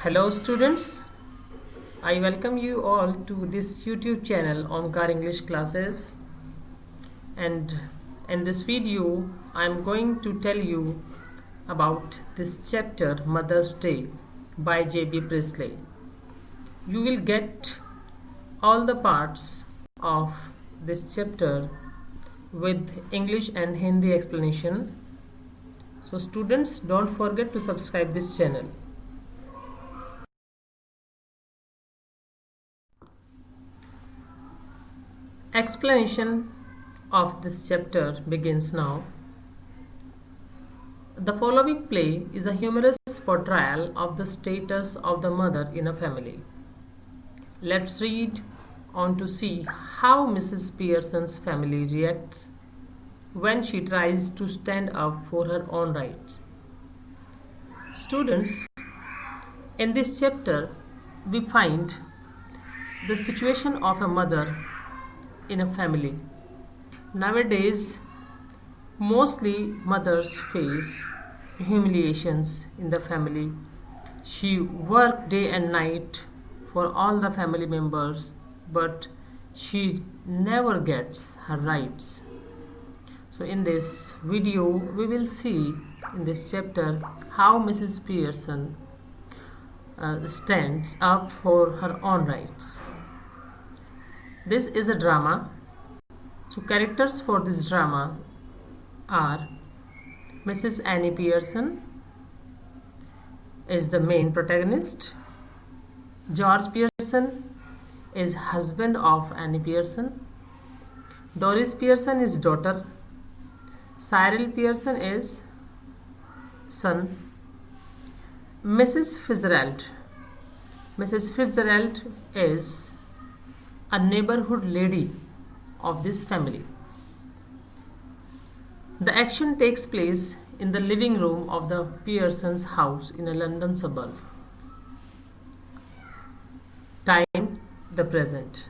Hello students, I welcome you all to this YouTube channel Omkar English classes, and in this video I am going to tell you about this chapter Mother's Day by J.B. Priestley. You will get all the parts of this chapter with English and Hindi explanation. So students, don't forget to subscribe this channel. Explanation of this chapter begins now. The following play is a humorous portrayal of the status of the mother in a family. Let's read on to see how Mrs. Pearson's family reacts when she tries to stand up for her own rights. Students, in this chapter we find the situation of a mother in a family. Nowadays, mostly mothers face humiliations in the family. She works day and night for all the family members, but she never gets her rights. So in this video, we will see in this chapter how Mrs. Pearson stands up for her own rights. This is a drama. So characters for this drama are Mrs. Annie Pearson is the main protagonist. George Pearson is husband of Annie Pearson. Doris Pearson is daughter. Cyril Pearson is son. Mrs. Fitzgerald. Mrs. Fitzgerald is a neighborhood lady of this family. The action takes place in the living room of the Pearsons' house in a London suburb. Time, the present.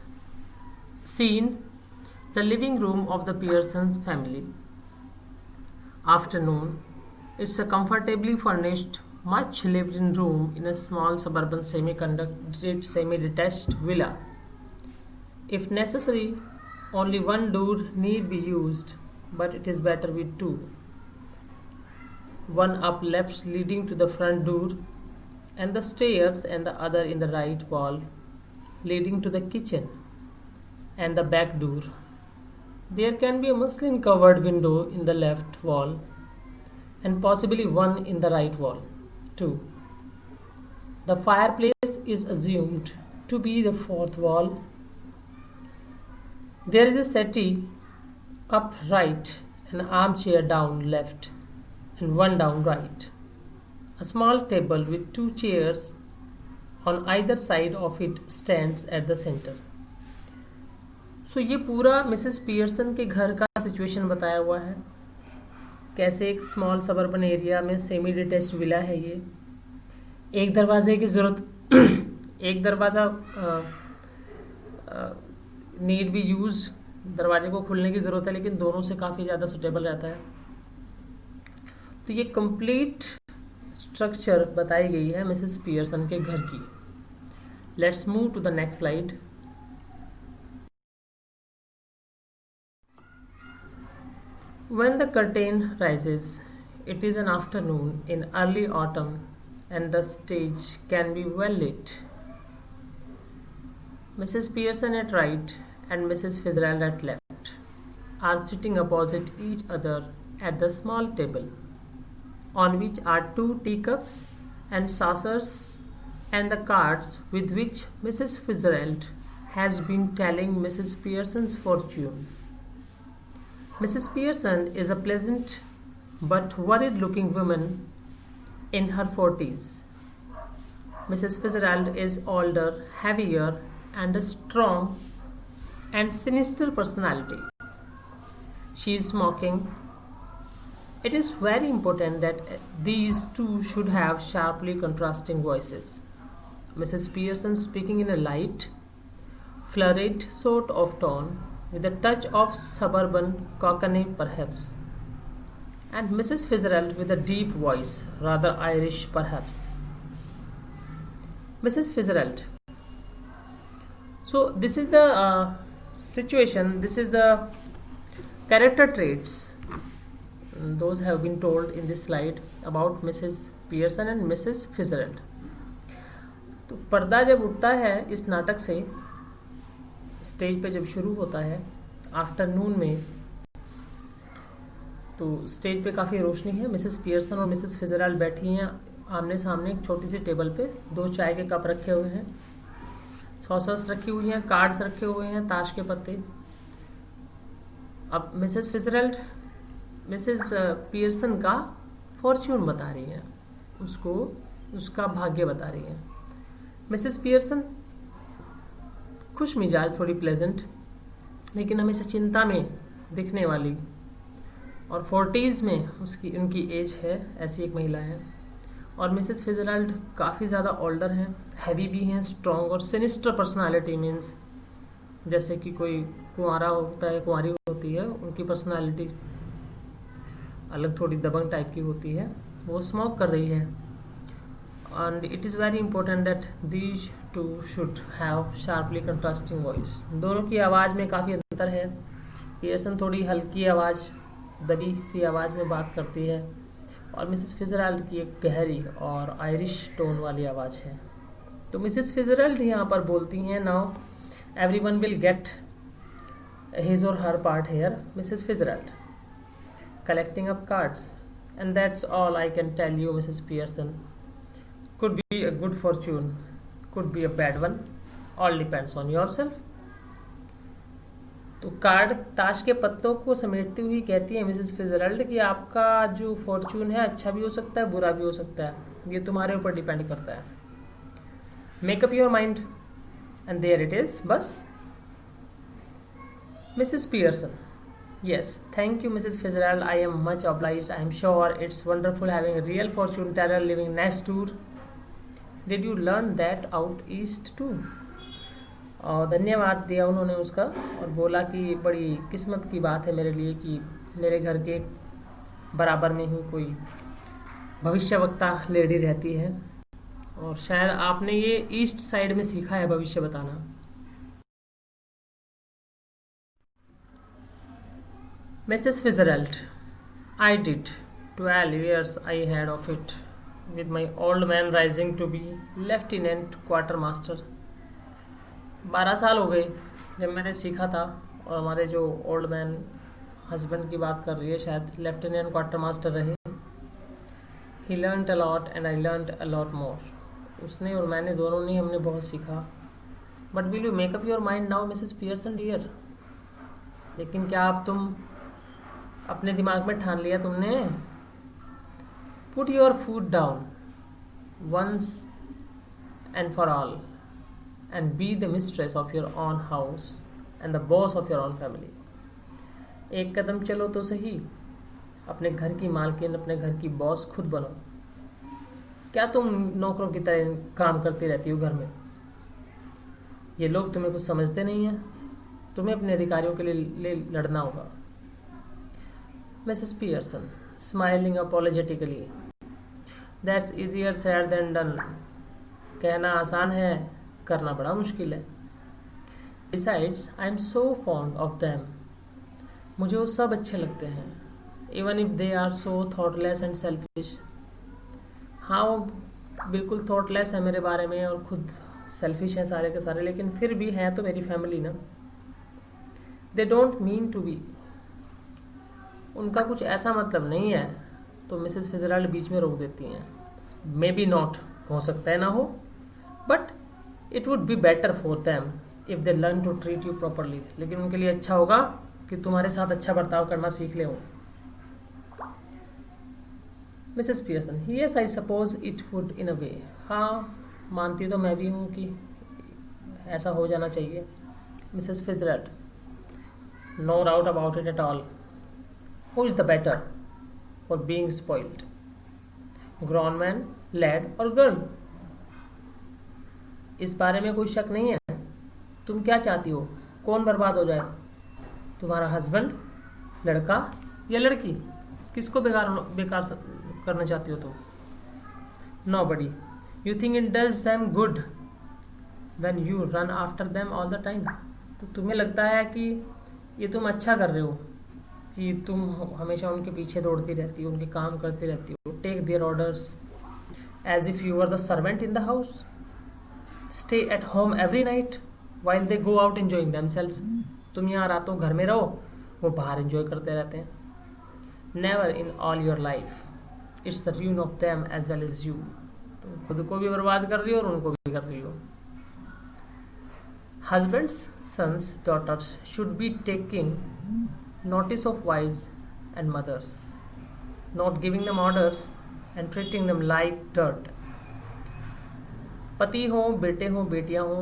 Scene, the living room of the Pearsons family. Afternoon, it's a comfortably furnished, much lived in room in a small suburban semi-detached villa. If necessary, only one door need be used, but it is better with two. One up left leading to the front door and the stairs, and the other in the right wall leading to the kitchen and the back door. There can be a muslin covered window in the left wall and possibly one in the right wall too. The fireplace is assumed to be the fourth wall. There is a settee up right, an armchair down left, and one down right. A small table with two chairs on either side of it stands at the center. So ये पूरा Mrs Pearson के घर का situation बताया हुआ है. कैसे एक स्मॉल सबर्बन एरिया में सेमी डिटैच्ड विला है ये. एक दरवाजे की ज़रूरत एक दरवाज़ा नीड बी यूज, दरवाजे को खोलने की ज़रूरत है, लेकिन दोनों से काफ़ी ज़्यादा सुटेबल रहता है. तो ये कंप्लीट स्ट्रक्चर बताई गई है मिसेस पियर्सन के घर की. Let's move to the next slide. When the curtain rises, it is an afternoon in early autumn and the stage can be well lit. Mrs. Pearson at right and Mrs. Fitzgerald at left are sitting opposite each other at the small table, on which are two teacups and saucers and the cards with which Mrs. Fitzgerald has been telling Mrs. Pearson's fortune. Mrs. Pearson is a pleasant but worried-looking woman in her 40s. Mrs. Fitzgerald is older, heavier, and a strong and sinister personality. She is smoking. It is very important that these two should have sharply contrasting voices. Mrs. Pearson speaking in a light, flurried sort of tone, with a touch of suburban cockney perhaps, and Mrs. Fitzgerald with a deep voice, rather Irish perhaps. Mrs. Fitzgerald. So this is the situation, this is the character traits. Those have been told in this slide about Mrs. Pearson and Mrs. Fitzgerald. तो पर्दा जब उठता है इस नाटक से, stage पे जब शुरू होता है आफ्टरनून में, तो स्टेज पे काफ़ी रोशनी है। मिसेस पियर्सन और मिसेस फिtzgerald बैठी हैं आमने सामने एक छोटी सी टेबल पे। 2 चाय के कप रखे हुए हैं, सॉसर्स रखी हुई हैं, कार्ड्स रखे हुए हैं, ताश के पत्ते। अब मिसेस फिtzgerald मिसेस पियर्सन का फॉर्च्यून बता रही हैं, उसको उसका भाग्य बता रही हैं। मिसेस पियर्सन खुश मिजाज, थोड़ी प्लेजेंट, लेकिन हमेशा चिंता में दिखने वाली, और 40s में उनकी एज है, ऐसी एक महिला है। और मिसेस फिtzgerald काफ़ी ज़्यादा ओल्डर हैं, हैवी भी हैं, स्ट्रॉन्ग और सिनिस्टर पर्सनालिटी, मीन्स जैसे कि कोई कुंवारा होता है, कुंवारी होती है, उनकी पर्सनालिटी अलग, थोड़ी दबंग टाइप की होती है। वो स्मोक कर रही है। And it is very important that these two should have sharply contrasting voice. दोनों की आवाज़ में काफ़ी अंतर है। पियर्सन थोड़ी हल्की आवाज़, दबी सी आवाज़ में बात करती है, और मिसेस फिtzgerald की एक गहरी और आयरिश टोन वाली आवाज़ है। तो मिसेस फिtzgerald यहाँ पर बोलती हैं, now everyone will get his or her part here. Mrs Fitzgerald collecting up cards, and that's all I can tell you, Mrs. Pearson. Could be a good fortune, could be a bad one, all depends on yourself. तो card, ताश के पत्तों को समेटती हुई कहती है Mrs फिtzgerald कि आपका जो फॉर्चून है अच्छा भी हो सकता है, बुरा भी हो सकता है, ये तुम्हारे ऊपर डिपेंड करता है। Make up your mind and there it is. बस। Mrs Pearson, yes, thank you Mrs. Fitzgerald, I am much obliged. I am sure it's wonderful having a real fortune teller living next door. Did you learn that out east too? और धन्यवाद दिया उन्होंने उसका, और बोला कि बड़ी किस्मत की बात है मेरे लिए कि मेरे घर के बराबर में ही कोई भविष्यवक्ता लेडी रहती है, और शायद आपने ये ईस्ट साइड में सीखा है भविष्य बताना। Mrs. Fitzgerald, I did. 12 years I had of it, with my old man rising to be lieutenant quartermaster. 12 साल हो गए जब मैंने सीखा था, और हमारे जो ओल्ड मैन हस्बैंड की बात कर रही है, शायद लेफ्टिनेंट क्वार्टर मास्टर रहे। He learnt a lot and I learnt a lot more. उसने और मैंने, दोनों ने, हमने बहुत सीखा। But will you make up your mind now, Mrs. Pearson dear? लेकिन क्या अब तुम अपने दिमाग में ठान लिया तुमने? Put your foot down once and for all and be the mistress of your own house and the boss of your own family. एक कदम चलो तो सही, अपने घर की मालकिन, अपने घर की बॉस खुद बनो। क्या तुम नौकरों की तरह काम करती रहती हो घर में? ये लोग तुम्हें कुछ समझते नहीं हैं, तुम्हें अपने अधिकारियों के लिए लड़ना होगा। Mrs. Pearson, smiling apologetically, that's easier said than done. कहना आसान है, करना बड़ा मुश्किल है। Besides, I'm so fond of them. मुझे वो सब अच्छे लगते हैं, even if they are so thoughtless and selfish. हाँ, वो बिल्कुल thoughtless है मेरे बारे में और खुद selfish है सारे के सारे, लेकिन फिर भी है तो मेरी फैमिली ना। They don't mean to be. उनका कुछ ऐसा मतलब नहीं है। तो मिसेस फिtzgerald बीच में रोक देती हैं। मे बी नॉट, हो सकता है ना हो, but it would be better for them if they learn to treat you properly. लेकिन उनके लिए अच्छा होगा कि तुम्हारे साथ अच्छा बर्ताव करना सीख ले। Mrs Pearson, yes I suppose it would in a way. हाँ, मानती तो मैं भी हूँ कि ऐसा हो जाना चाहिए। Mrs Fitzgerald, no doubt about it at all. Who is the better for being spoiled? Grown man, lad or girl? इस बारे में कोई शक नहीं है। तुम क्या चाहती हो, कौन बर्बाद हो जाए? तुम्हारा हस्बैंड, लड़का या लड़की? किसको बेकार करना चाहती हो तुम? Nobody. You think it does them good when you run after them all the time. तो तुम्हें लगता है कि ये तुम अच्छा कर रहे हो कि तुम हमेशा उनके पीछे दौड़ती रहती हो, उनके काम करती रहती हो. Take their orders as if you are the servant in the house. Stay at home every night while they go out enjoying themselves. तुम यहाँ रातों घर में रहो, वो बाहर एंजॉय करते रहते हैं. Never in all your life it's the ruin of them as well as you. तुम खुद को भी बर्बाद कर रही हो और उनको भी कर रही हो. Husbands, sons, daughters should be taking notice of wives and mothers, not giving them orders and treating them like dirt. पति हो, बेटे हो, बेटियां हो,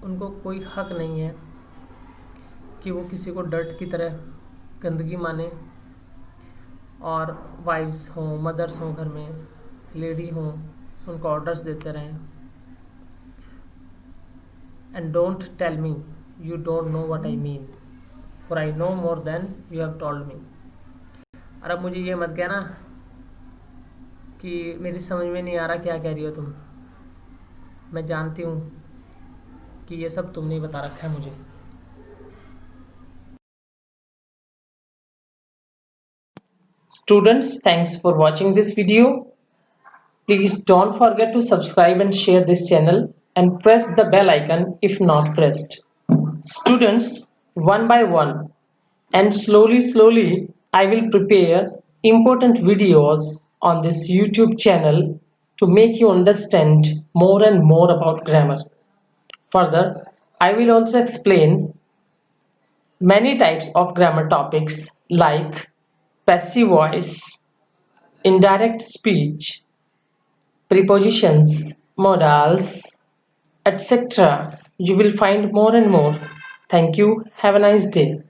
उनको कोई हक नहीं है कि वो किसी को डर्ट की तरह गंदगी माने. और वाइफ्स हों, मदर्स हों, घर में लेडी हों, उनको ऑर्डर्स देते रहें. And don't tell me you don't know what I mean, for I know more than you have told me. और अब मुझे ये मत कहना कि मेरी समझ में नहीं आ रहा क्या कह रही हो तुम. मैं जानती हूँ कि ये सब तुमने बता रखा है मुझे. Students, thanks for watching this video. Please don't forget to subscribe and share this channel and press the bell icon if not pressed. Students, one by one and slowly I will prepare important videos on this YouTube channel to make you understand more and more about grammar. Further, I will also explain many types of grammar topics like passive voice, indirect speech, prepositions, modals, etc. You will find more and more. Thank you. Have a nice day.